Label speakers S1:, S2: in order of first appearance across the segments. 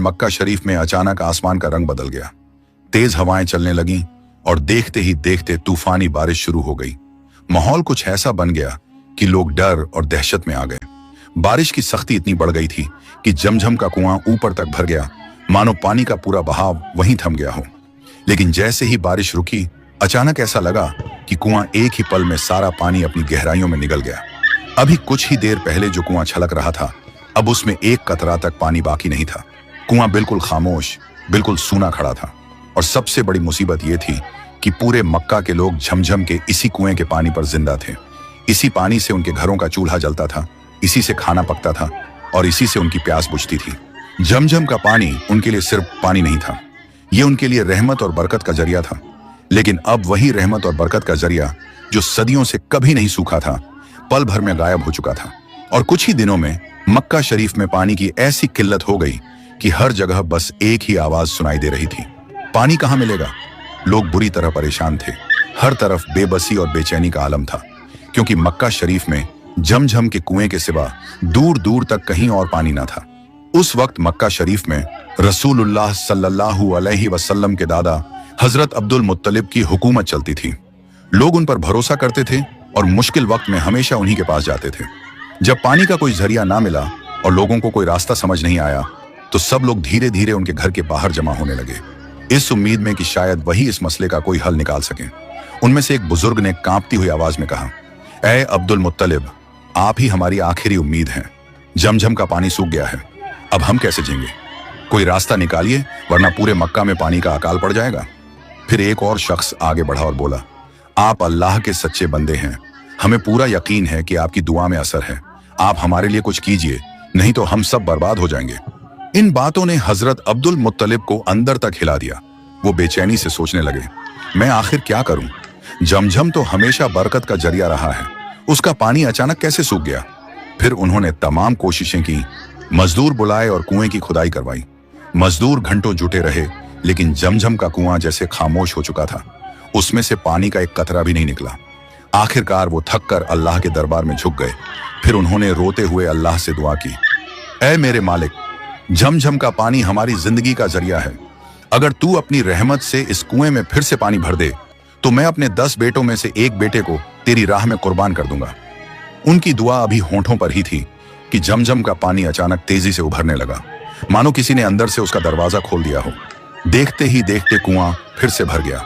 S1: मक्का शरीफ में अचानक आसमान का रंग बदल गया। तेज हवाएं चलने लगीं और देखते ही देखते तूफानी बारिश शुरू हो गई। माहौल कुछ ऐसा बन गया कि लोग डर और दहशत में आ गए। बारिश की सख्ती इतनी बढ़ गई थी कि जमझम का कुआं ऊपर तक भर गया, मानो पानी का पूरा बहाव वहीं थम गया हो। लेकिन जैसे ही बारिश रुकी, अचानक ऐसा लगा कि कुआं एक ही पल में सारा पानी अपनी गहराइयों में निगल गया। अभी कुछ ही देर पहले जो कुआं छलक रहा था, अब उसमें एक कतरा तक पानी बाकी नहीं था। कुआं बिल्कुल खामोश, बिल्कुल सूना खड़ा था। और सबसे बड़ी मुसीबत ये थी कि पूरे मक्का के लोग झमझम के इसी कुएं के पानी पर जिंदा थे। इसी पानी से उनके घरों का चूल्हा जलता था, इसी से खाना पकता था और इसी से उनकी प्यास बुझती थी। झमझम का पानी उनके लिए सिर्फ पानी नहीं था, ये उनके लिए रहमत और बरकत का जरिया था। लेकिन अब वही रहमत और बरकत का जरिया जो सदियों से कभी नहीं सूखा था, पल भर में गायब हो चुका था। और कुछ ही दिनों में मक्का शरीफ में पानी की ऐसी किल्लत हो गई कि हर जगह बस एक ही आवाज सुनाई दे रही थी, पानी कहां मिलेगा। लोग बुरी तरह परेशान थे। हर तरफ बेबसी और बेचैनी का आलम था, क्योंकि मक्का शरीफ में झमझम के कुएं के सिवा दूर दूर तक कहीं और पानी ना था। उस वक्त मक्का शरीफ में रसूलुल्लाह सल्लल्लाहु अलैहि वसल्लम के दादा हजरत अब्दुल मुत्तलिब की हुकूमत चलती थी। लोग उन पर भरोसा करते थे और मुश्किल वक्त में हमेशा उन्हीं के पास जाते थे। जब पानी का कोई जरिया ना मिला और लोगों को कोई रास्ता समझ नहीं आया, तो सब लोग धीरे धीरे उनके घर के बाहर जमा होने लगे, इस उम्मीद में कि शायद वही इस मसले का कोई हल निकाल सकें। उनमें से एक बुजुर्ग ने कांपती हुई आवाज में कहा, ऐ अब्दुल मुत्तलिब, आप ही हमारी आखिरी उम्मीद हैं। झमझम का पानी सूख गया है, अब हम कैसे जिएंगे? कोई रास्ता निकालिए, वरना पूरे मक्का में पानी का अकाल पड़ जाएगा। फिर एक और शख्स आगे बढ़ा और बोला, आप अल्लाह के सच्चे बंदे हैं, हमें पूरा यकीन है कि आपकी दुआ में असर है। आप हमारे लिए कुछ कीजिए, नहीं तो हम सब बर्बाद हो जाएंगे। इन बातों ने हजरत अब्दुल मुत्तलिब को अंदर तक हिला दिया। वो बेचैनी से सोचने लगे, मैं आखिर क्या करूं? झमझम तो हमेशा बरकत का जरिया रहा है, उसका पानी अचानक कैसे सूख गया? फिर उन्होंने तमाम कोशिशें की, मजदूर बुलाए और कुएं की खुदाई करवाई। मजदूर घंटों जुटे रहे, लेकिन झमझम का कुआं जैसे खामोश हो चुका था, उसमें से पानी का एक कतरा भी नहीं निकला। आखिरकार वो थक कर अल्लाह के दरबार में झुक गए। फिर उन्होंने रोते हुए अल्लाह से दुआ की, ऐ मेरे मालिक, झमझम का पानी हमारी जिंदगी का जरिया है। अगर तू अपनी रहमत से इस कुएं में फिर से पानी भर दे, तो मैं अपने 10 बेटों में से एक बेटे को तेरी राह में कुर्बान कर दूंगा। उनकी दुआ अभी होंठों पर ही थी कि झमझम का पानी अचानक तेजी से उभरने लगा, मानो किसी ने अंदर से उसका दरवाजा खोल दिया हो। देखते ही देखते कुआं फिर से भर गया।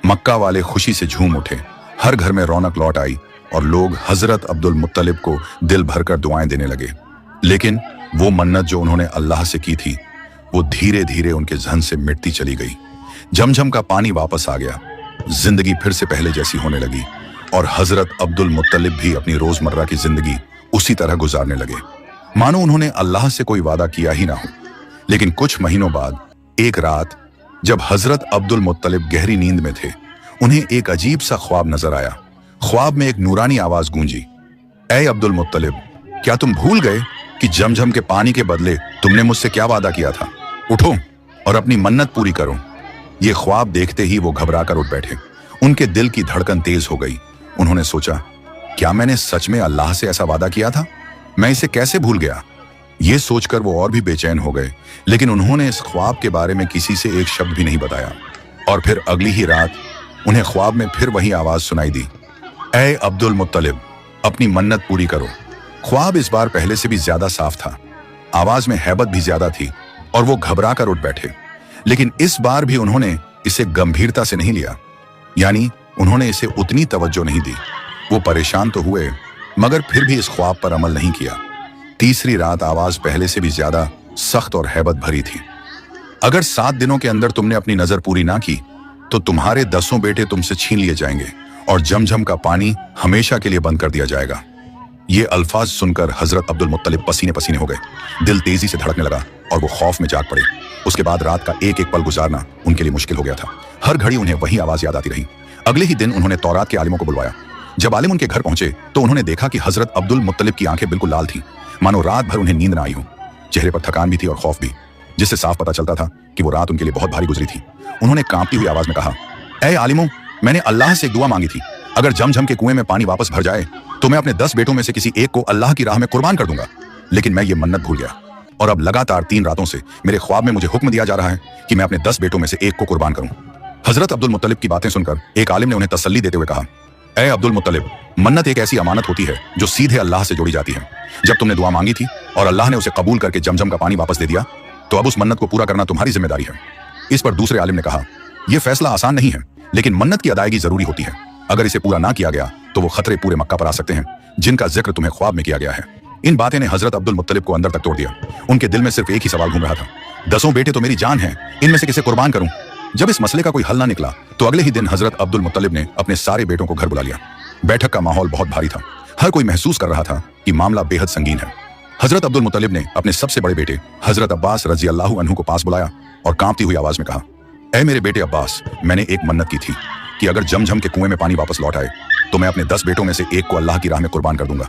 S1: मक्का वाले खुशी से झूम उठे, हर घर में रौनक लौट आई और लोग हजरत अब्दुल मुत्तलिब को दिल भरकर दुआएं देने लगे। लेकिन वो मन्नत जो उन्होंने अल्लाह से की थी, वो धीरे धीरे उनके जहन से मिटती चली गई। झमझम का पानी वापस आ गया, जिंदगी फिर से पहले जैसी होने लगी और हजरत अब्दुल मुत्तलिब भी अपनी रोजमर्रा की जिंदगी उसी तरह गुजारने लगे, मानो उन्होंने अल्लाह से कोई वादा किया ही ना हो। लेकिन कुछ महीनों बाद एक रात, जब हजरत अब्दुल मुत्तलिब गहरी नींद में थे, उन्हें एक अजीब सा ख्वाब नजर आया। ख्वाब में एक नूरानी आवाज गूंजी, ऐ अब्दुल मुत्तलिब, क्या तुम भूल गए कि झमझम के पानी के बदले तुमने मुझसे क्या वादा किया था? उठो और अपनी मन्नत पूरी करो। ये ख्वाब देखते ही वो घबराकर उठ बैठे। उनके दिल की धड़कन तेज हो गई। उन्होंने सोचा, क्या मैंने सच में अल्लाह से ऐसा वादा किया था? मैं इसे कैसे भूल गया? ये सोचकर वो और भी बेचैन हो गए, लेकिन उन्होंने इस ख्वाब के बारे में किसी से एक शब्द भी नहीं बताया। और फिर अगली ही रात उन्हें ख्वाब में फिर वही आवाज सुनाई दी, ऐ अब्दुल मुत्तलिब, अपनी मन्नत पूरी करो। ख्वाब इस बार पहले से भी ज्यादा साफ था, आवाज में हैबत भी ज्यादा थी और वो घबरा कर उठ बैठे। लेकिन इस बार भी उन्होंने इसे गंभीरता से नहीं लिया, यानी उन्होंने इसे उतनी तवज्जो नहीं दी। वो परेशान तो हुए, मगर फिर भी इस ख्वाब पर अमल नहीं किया। तीसरी रात आवाज पहले से भी ज्यादा सख्त और हैबत भरी थी, अगर 7 दिनों के अंदर तुमने अपनी नजर पूरी ना की, तो तुम्हारे 10 बेटे तुमसे छीन लिए जाएंगे और झमझम का पानी हमेशा के लिए बंद कर दिया जाएगा। ये अल्फाज सुनकर हजरत अब्दुल मुत्तलिब पसीने पसीने हो गए, दिल तेजी से धड़कने लगा और वो खौफ में जाग पड़े। उसके बाद रात का एक एक पल गुजारना उनके लिए मुश्किल हो गया था। हर घड़ी उन्हें वही आवाज याद आती रही। अगले ही दिन उन्होंने तौरात के आलिमों को बुलवाया। जब आलिम उनके घर पहुंचे तो उन्होंने देखा कि हजरत अब्दुल मुत्तलिब की आंखें बिल्कुल लाल थीं, मानो रात भर उन्हें नींद न आई हो। चेहरे पर थकान भी थी और खौफ भी, जिससे साफ पता चलता था कि वो रात उनके लिए बहुत भारी गुजरी थी। उन्होंने कांपती हुई आवाज में कहा, ऐ आलिमों, मैंने अल्लाह से एक दुआ मांगी थी, अगर झमझम के कुएं में पानी वापस भर जाए तो मैं अपने 10 बेटों में से किसी एक को अल्लाह की राह में कुर्बान कर दूंगा। लेकिन मैं ये मन्नत भूल गया। और अब लगातार 3 रातों से मेरे ख्वाब में मुझे हुक्म दिया जा रहा है कि मैं अपने 10 बेटों में से एक को कुर्बान करूं। हजरत अब्दुल मुत्तलिब की बातें सुनकर एक आलिम ने उन्हें तसल्ली देते हुए कहा, ऐ अब्दुल मुत्तलिब, मन्नत एक ऐसी अमानत होती है जो सीधे अल्लाह से जोड़ी जाती है। जब तुमने दुआ मांगी थी और अल्लाह ने उसे कबूल करके जमजम का पानी वापस दे दिया, तो अब उस मन्नत को पूरा करना तुम्हारी जिम्मेदारी है। इस पर दूसरे आलिम ने कहा, यह फैसला आसान नहीं है, लेकिन मन्नत की अदायगी जरूरी होती है। अगर इसे पूरा ना किया गया तो वो खतरे पूरे मक्का पर आ सकते हैं जिनका जिक्र तुम्हें ख्वाब में किया गया है। इन बातें ने हजरत अब्दुल मुत्तलिब को अंदर तक तोड़ दिया। उनके दिल में सिर्फ एक ही सवाल घूम रहा था, 10 बेटे तो मेरी जान है, इनमें से किसे कुर्बान करूं? जब इस मसले का कोई हल ना निकला तो अगले ही दिन हजरत अब्दुल मुत्तलिब ने अपने सारे बेटों को घर बुला लिया। बैठक का माहौल बहुत भारी था। हर कोई महसूस कर रहा था कि मामला बेहद संगीन है। हजरत अब्दुल मुत्तलिब ने अपने सबसे बड़े बेटे हजरत अब्बास रजी अल्लाहु अन्हु को पास बुलाया और कांपती हुई आवाज में कहा, ऐ मेरे बेटे अब्बास, मैंने एक मन्नत की थी कि अगर जमझम के कुएं में पानी वापस लौट आए तो मैं अपने 10 बेटों में से एक को अल्लाह की राह में कुर्बान कर दूंगा।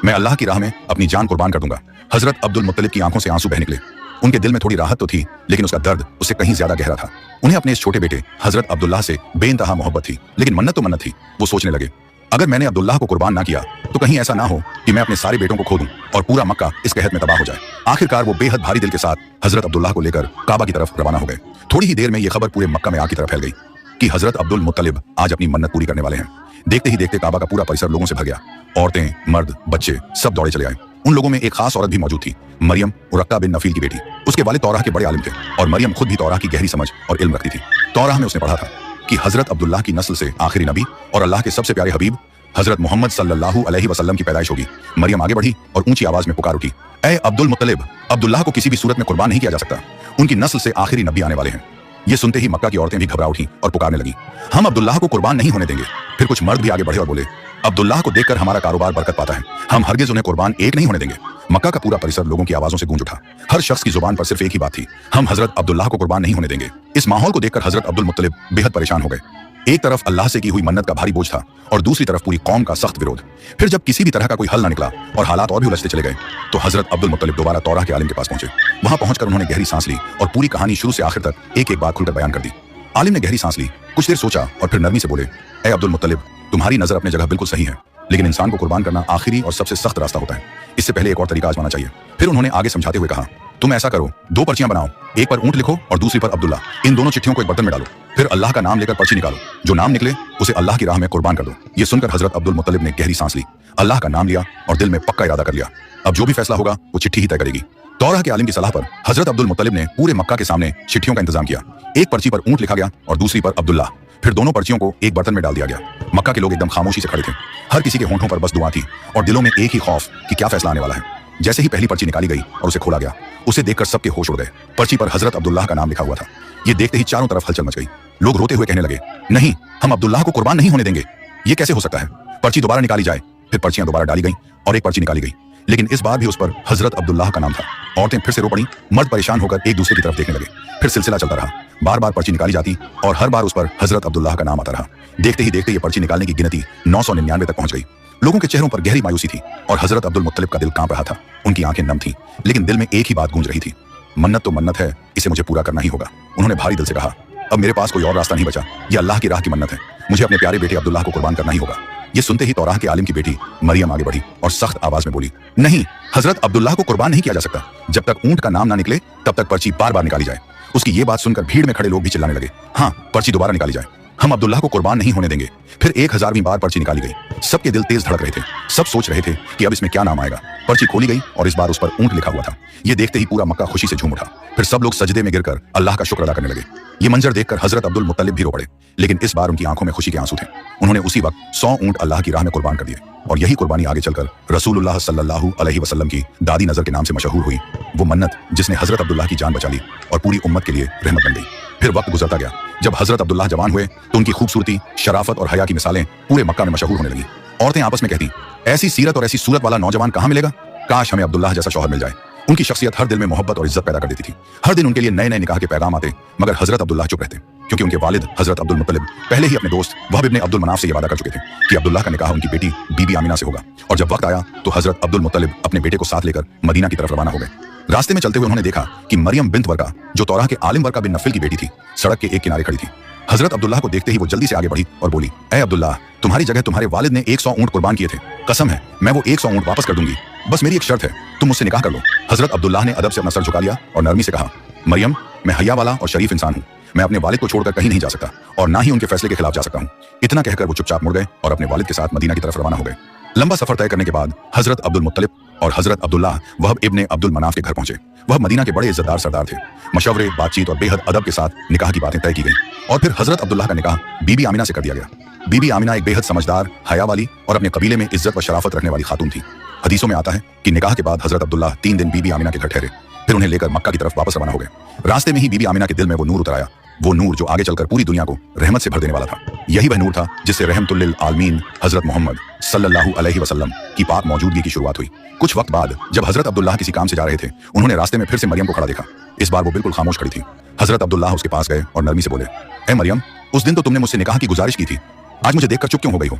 S1: मैं अल्लाह की राह में अपनी जान कुर्बान कर दूंगा। हजरत अब्दुल मुत्तलिब की आंखों से आंसू बह निकले। उनके दिल में थोड़ी राहत तो थी, लेकिन उसका दर्द उससे कहीं ज्यादा गहरा था। उन्हें अपने इस छोटे बेटे हजरत अब्दुल्लाह से बेइंतहा मोहब्बत थी, लेकिन मन्नत तो मन्नत थी। वो सोचने लगे, अगर मैंने अब्दुल्लाह को कुर्बान ना किया तो कहीं ऐसा ना हो कि मैं अपने सारे बेटों को खो दूं और पूरा मक्का इस कहत में तबाह हो जाए। आखिरकार वो बेहद भारी दिल के साथ हजरत अब्दुल्लाह को लेकर काबा की तरफ रवाना हो गए। थोड़ी ही देर में यह खबर पूरे मक्का में आग की तरफ फैल गई कि हजरत अब्दुल मुत्तलिब आज अपनी मन्नत पूरी करने वाले हैं। देखते ही देखते काबा का पूरा परिसर लोगों से भर गया। औरतें, मर्द, बच्चे सब दौड़े चले आए। उन लोगों में एक खास औरत भी मौजूद थी, मरियम उरक्का बिन नफील की बेटी। उसके वालिद तौराह के बड़े आलिम थे और मरियम खुद भी तौराह की गहरी समझ और इल्म रखती थी। तौराह में उसने पढ़ा था कि हजरत अब्दुल्लाह की नस्ल से आखिरी नबी और अल्लाह के सबसे प्यारे हबीब हजरत मोहम्मद सल्लल्लाहु अलैहि वसल्लम की पैदाइश होगी। मरियम आगे बढ़ी और ऊंची आवाज में पुकार उठी, ऐ अब्दुल मुत्तलिब, अब्दुल्लाह को किसी भी सूरत में कुर्बान नहीं किया जा सकता। उनकी नस्ल से आखिरी नबी आने वाले हैं। ये सुनते ही मक्का की औरतें भी घबरा उठी और पुकारने लगी, हम अब्दुल्लाह को कुर्बान नहीं होने देंगे। फिर कुछ मर्द भी आगे बढ़े और बोले, अब्दुल्लाह को देखकर हमारा कारोबार बरकत पाता है, हम हरगिज उन्हें कुर्बान एक नहीं होने देंगे। मक्का का पूरा परिसर लोगों की आवाजों से गूंज उठा। हर शख्स की जुबान पर सिर्फ एक ही बात थी, हम हजरत अब्दुल्लाह को कुर्बान नहीं होने देंगे। इस माहौल को देखकर हजरत अब्दुल मुत्तलिब बेहद परेशान हो गए। एक तरफ अल्लाह से की हुई मन्नत का भारी बोझ था और दूसरी तरफ पूरी कौम का सख्त विरोध। फिर जब किसी भी तरह का कोई हल न निकला और हालात और भी उलझते चले गए तो हजरत अब्दुल मुत्तलिब दोबारा तौराह के आलिम के पास पहुंचे। वहां पहुंचकर उन्होंने गहरी सांस ली और पूरी कहानी शुरू से आखिर तक एक एक बात खुलकर बयान कर दी। आलिम ने गहरी सांस ली, कुछ देर सोचा और फिर नरमी से बोले, ऐ अब्दुल मुत्तलिब, तुम्हारी नजर अपने जगह बिल्कुल सही है, लेकिन इंसान को कुर्बान करना आखिरी और सबसे सख्त रास्ता होता है। इससे पहले एक और तरीका आजमाना चाहिए। फिर उन्होंने आगे समझाते हुए कहा, तुम ऐसा करो, 2 पर्चियां बनाओ, एक पर ऊंट लिखो और दूसरी पर अब्दुल्ला। इन दोनों चिट्ठियों को एक बर्तन में डालो, फिर अल्लाह का नाम लेकर पर्ची निकालो। जो नाम निकले उसे अल्लाह की राह में कुर्बान कर दो। ये सुनकर हजरत अब्दुल मुत्तलिब ने गहरी सांस ली, अल्लाह का नाम लिया और दिल में पक्का इरादा कर लिया, अब जो भी फैसला होगा वो चिट्ठी ही तय करेगी। तौराह के आलिम की सलाह पर हजरत अब्दुल मुत्तलिब ने पूरे मक्का के सामने चिट्ठियों का इंतजाम किया। एक पर्ची पर ऊंट लिखा गया और दूसरी पर अब्दुल्ला। फिर दोनों पर्चियों को एक बर्तन में डाल दिया गया। मक्का के लोग एकदम खामोशी से खड़े थे। हर किसी के होंठों पर बस दुआ थी और दिलों में एक ही खौफ कि क्या फैसला आने वाला है। जैसे ही पहली पर्ची निकाली गई और उसे खोला गया, उसे देखकर सबके होश उड़ गए। पर्ची पर हजरत अब्दुल्लाह का नाम लिखा हुआ था। ये देखते ही चारों तरफ हलचल मच गई। लोग रोते हुए कहने लगे, नहीं, हम अब्दुल्लाह को कुर्बान नहीं होने देंगे। ये कैसे हो सकता है? पर्ची दोबारा निकाली जाए। फिर पर्चियां दोबारा डाली गई और एक पर्ची निकाली गई, लेकिन इस बार भी उस पर हजरत अब्दुल्लाह का नाम था। औरतें फिर से रो पड़ी, मर्द परेशान होकर एक दूसरे की तरफ देखने लगे। फिर सिलसिला चलता रहा, बार बार पर्ची निकाली जाती और हर बार उस पर हजरत अब्दुल्लाह का नाम आता रहा। देखते ही देखते ये पर्ची निकालने की गिनती 999 तक पहुंच गई। लोगों के चेहरों पर गहरी मायूसी थी और हजरत अब्दुल मुत्तलिब का दिल कांप रहा था। उनकी आंखें नम थीं, लेकिन दिल में एक ही बात गूंज रही थी, मन्नत तो मन्नत है, इसे मुझे पूरा करना ही होगा। उन्होंने भारी दिल से कहा, अब मेरे पास कोई और रास्ता नहीं बचा, ये अल्लाह की राह की मन्नत है, मुझे अपने प्यारे बेटे अब्दुल्लाह को कुर्बान करना ही होगा। ये सुनते ही तौराह के आलिम की बेटी मरियम आगे बढ़ी और सख्त आवाज में बोली, नहीं, हजरत अब्दुल्लाह को कुर्बान नहीं किया जा सकता। जब तक ऊंट का नाम ना निकले तब तक पर्ची बार बार निकाली जाए। उसकी ये बात सुनकर भीड़ में खड़े लोग भी चिल्लाने लगे, हाँ, पर्ची दोबारा निकाली जाए, हम अब्दुल्लाह को कुर्बान नहीं होने देंगे। फिर 1000वीं बार पर्ची निकाली गई। सबके दिल तेज धड़क रहे थे। सब सोच रहे थे कि अब इसमें क्या नाम आएगा। पर्ची खोली गई और इस बार उस पर ऊंट लिखा हुआ था। ये देखते ही पूरा मक्का खुशी से झूम उठा। फिर सब लोग सजदे में गिरकर अल्लाह का शुक्र अदा करने लगे। ये मंजर देखकर हजरत अब्दुल मुत्तलिब भी रो पड़े, लेकिन इस बार उनकी आंखों में खुशी के आंसू थे। उन्होंने उसी वक्त 100 ऊंट अल्लाह की राह में कुर्बान कर दिए और यही कुर्बानी आगे चलकर रसूलुल्लाह सल्लल्लाहु अलैहि वसल्लम की दादी नजर के नाम से मशहूर हुई। वो मन्नत जिसने हजरत अब्दुल्लाह की जान बचा ली और पूरी उम्मत के लिए रहमत बन गई। फिर वक्त गुजरता गया। जब हजरत अब्दुल्लाह जवान हुए तो उनकी खूबसूरती, शराफत और हया की मिसालें पूरे मक्का में मशहूर होने लगी। औरतें आपस में कहती, ऐसी सीरत और ऐसी सूरत वाला नौजवान कहाँ मिलेगा? काश हमें अब्दुल्लाह जैसा शौहर मिल जाए। उनकी शख्सियत हर दिल में मोहब्बत और इज्जत पैदा कर देती थी। हर दिन उनके लिए नए नए निकाह के पैगाम आते, मगर हजरत अब्दुल्लाह चुप रहते, क्योंकि उनके वालिद हजरत अब्दुल मुत्तलिब पहले ही अपने दोस्त वहब इब्न अब्दुल मनाफ से ये वादा कर चुके थे कि अब्दुल्लाह का निकाह उनकी बेटी बीबी आमिना से होगा। और जब वक्त आया तो हजरत अब्दुल मुत्तलिब अपने बेटे को साथ लेकर मदीना की तरफ रवाना हो गए। रास्ते में चलते हुए उन्होंने देखा कि मरियम बिन्त वर्का, जो तौराह के आलिम वर्का बिन नफिल की बेटी थी, सड़क के एक किनारे खड़ी थी। हजरत अब्दुल्लाह को देखते ही वो जल्दी से आगे बढ़ी और बोली, ए अब्दुल्लाह, तुम्हारी जगह तुम्हारे वालिद ने 100 ऊंट कुर्बान किए थे, कसम है मैं वो 100 ऊंट वापस कर दूंगी, बस मेरी एक शर्त है, तुम मुझसे निकाह कर लो। हजरत अब्दुल्लाह ने अदब से अपना सर झुका लिया और नरमी से कहा, मरियम, मैं हया वाला और शरीफ इंसान हूँ, मैं अपने वालिद को छोड़कर कहीं नहीं जा सकता और ना ही उनके फैसले के खिलाफ जा सकता हूँ। इतना कहकर वो चुपचाप मुड़ गए और अपने वालिद के साथ मदीना की तरफ रवाना हो गए। लंबा सफर तय करने के बाद हजरत अब्दुल मुत्तलिब और हजरत अब्दुल्लाह वहब इब्ने अब्दुल मनाफ के घर पहुंचे। वह मदीना के बड़े इज्जतदार सरदार थे। मशवरे, बातचीत और बेहद अदब के साथ निकाह की बातें तय की गई और फिर हजरत अब्दुल्लाह का निकाह बीबी आमिना से कर दिया गया। बीबी आमिना एक बेहद समझदार, हया वाली और अपने कबीले में इज्जत व शराफत रखने वाली खातून थी। हदीसों में आता है कि निकाह के बाद हजरत अब्दुल्लाह 3 दिन बीबी आमिना के घर ठहरे, फिर उन्हें लेकर मक्का की तरफ वापस रवाना हो गए। रास्ते में ही बीबी आमिना के दिल में वो नूर उतर आया, वो नूर जो आगे चलकर पूरी दुनिया को रहमत से भर देने वाला था। यही वह नूर था जिससे रहमतुल लिल आलमीन हजरत मोहम्मद सल्लल्लाहु अलैहि वसल्लम की पाक मौजूदगी की शुरुआत हुई। कुछ वक्त बाद जब हजरत अब्दुल्लाह किसी काम से जा रहे थे, उन्होंने रास्ते में फिर से मरियम को खड़ा देखा। इस बार वो बिल्कुल खामोश खड़ी थी। हजरत अब्दुल्लाह उसके पास गए और नरमी से बोले, ए मरियम, उस दिन तो तुमने मुझसे निकाह की गुजारिश की थी, आज मुझे देखकर चुप क्यों हो गई हो?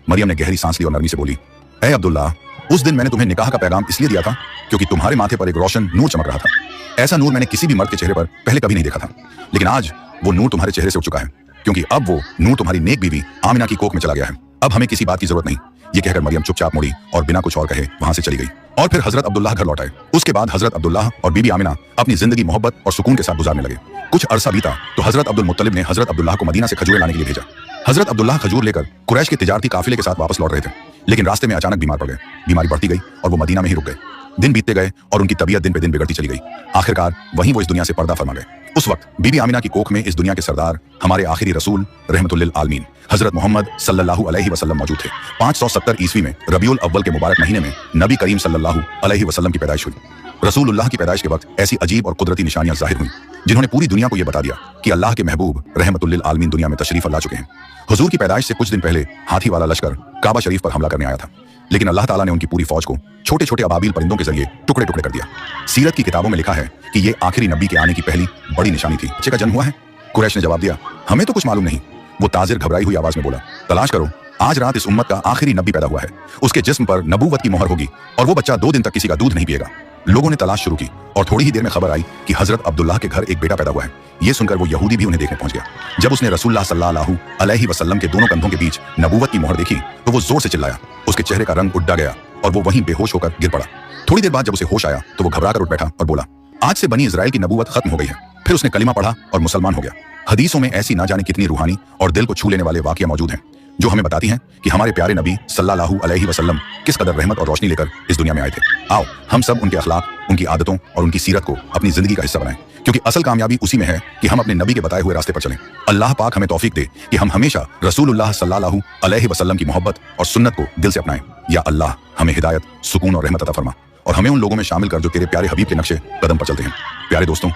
S1: मरियम ने गहरी सांस ली और नरमी से बोली, ए अब्दुल्लाह, उस दिन मैंने तुम्हें निकाह का पैगाम इसलिए दिया था क्योंकि तुम्हारे माथे पर एक रोशन नूर चमक रहा था। ऐसा नूर मैंने किसी भी मर्द के चेहरे पर पहले कभी नहीं देखा था, लेकिन आज वो नूर तुम्हारे चेहरे से उठ चुका है, क्योंकि अब वो नूर तुम्हारी नेक बीवी आमिना की कोख में चला गया है। अब हमें किसी बात की जरूरत नहीं। ये कहकर मरियम चुपचाप मुड़ी और बिना कुछ और कहे वहां से चली गई। और फिर हजरत अब्दुल्लाह घर लौट आए। उसके बाद हजरत अब्दुल्लाह और बीबी आमिना अपनी जिंदगी मोहब्बत और सुकून के साथ गुजारने लगे। कुछ अरसा बीता तो हजरत अब्दुल मुत्तलिब ने हजरत अब्दुल्लाह को मदीना से खजूरें लाने के लिए भेजा। हजरत अब्दुल्लाह खजूर लेकर कुरैश के तिजारती काफिले के साथ वापस लौट रहे थे, लेकिन रास्ते में अचानक बीमार पड़ गए। बीमारी बढ़ती गई और वो मदीना में ही रुक गए। दिन बीतते गए और उनकी तबीयत दिन पे दिन बिगड़ती चली गई। आखिरकार वहीं वो इस दुनिया से पर्दा फरमा गए। उस वक्त बीबी आमिना की कोख में इस दुनिया के सरदार, हमारे आखिरी रसूल रहमतुल लिल आलमीन हजरत मोहम्मद सल्लल्लाहु अलैहि वसल्लम मौजूद थे। 570 ईस्वी में रबीउल अव्वल के मुबारक महीने में नबी करीम सल्लल्लाहु अलैहि वसल्लम की पैदाइश हुई। रसूलुल्लाह की पैदाइश के वक्त ऐसी अजीब और कुदरती निशानियां जाहिर हुई जिन्होंने पूरी दुनिया को यह बता दिया कि अल्लाह के महबूब रहमतुल लिल आलमीन दुनिया में तशरीफ ला चुके हैं। हुजूर की पैदाइश से कुछ दिन पहले हाथी वाला लश्कर काबा शरीफ पर हमला करने आया था, लेकिन अल्लाह ताला ने उनकी पूरी फौज को छोटे छोटे अबाबिल परिंदों के जरिए टुकड़े टुकड़े कर दिया। सीरत की किताबों में लिखा है कि ये आखिरी नबी के आने की पहली बड़ी निशानी थी। बच्चे का जन्म हुआ है? कुरैश ने जवाब दिया, हमें तो कुछ मालूम नहीं। वो ताजिर घबराई हुई आवाज में बोला, तलाश करो, आज रात इस उम्मत का आखिरी नबी पैदा हुआ है। उसके जिस्म पर नबूवत की मोहर होगी और वो बच्चा 2 दिन तक किसी का दूध नहीं पिएगा। लोगों ने तलाश शुरू की और थोड़ी ही देर में खबर आई कि हजरत अब्दुल्लाह के घर एक बेटा पैदा हुआ है। ये सुनकर वो यहूदी भी उन्हें देखने पहुंच गया। जब उसने रसूलुल्लाह सल्लल्लाहु अलैहि वसल्लम के दोनों कंधों के बीच नबूवत की मोहर देखी तो वो जोर से चिल्लाया। उसके चेहरे का रंग उड़ गया और वो वहीं बेहोश होकर गिर पड़ा। थोड़ी देर बाद जब उसे होश आया तो वो घबरा कर उठ बैठा और बोला, आज से बनी इजराइल की नबूवत खत्म हो गई है। फिर उसने कलिमा पढ़ा और मुसलमान हो गया। हदीसों में ऐसी ना जाने कितनी रूहानी और दिल को छू लेने वाले वाकया मौजूद हैं जो हमें बताती हैं कि हमारे प्यारे नबी सल्लल्लाहु अलैहि वसल्लम किस कदर रहमत और रोशनी लेकर इस दुनिया में आए थे। आओ हम सब उनके अखलाक, उनकी आदतों और उनकी सीरत को अपनी जिंदगी का हिस्सा बनाएं, क्योंकि असल कामयाबी उसी में है कि हम अपने नबी के बताए हुए रास्ते पर चलें। अल्लाह पाक हमें तौफीक दे कि हम हमेशा रसूलुल्लाह सल्लल्लाहु अलैहि वसल्लम की मोहब्बत और सुन्नत को दिल से अपनाएं। या अल्लाह हमें हिदायत, सुकून और रहमत अता फरमा और हमें उन लोगों में शामिल कर जो तेरे प्यारे हबीब के नक्शे कदम पर चलते हैं। प्यारे दोस्तों,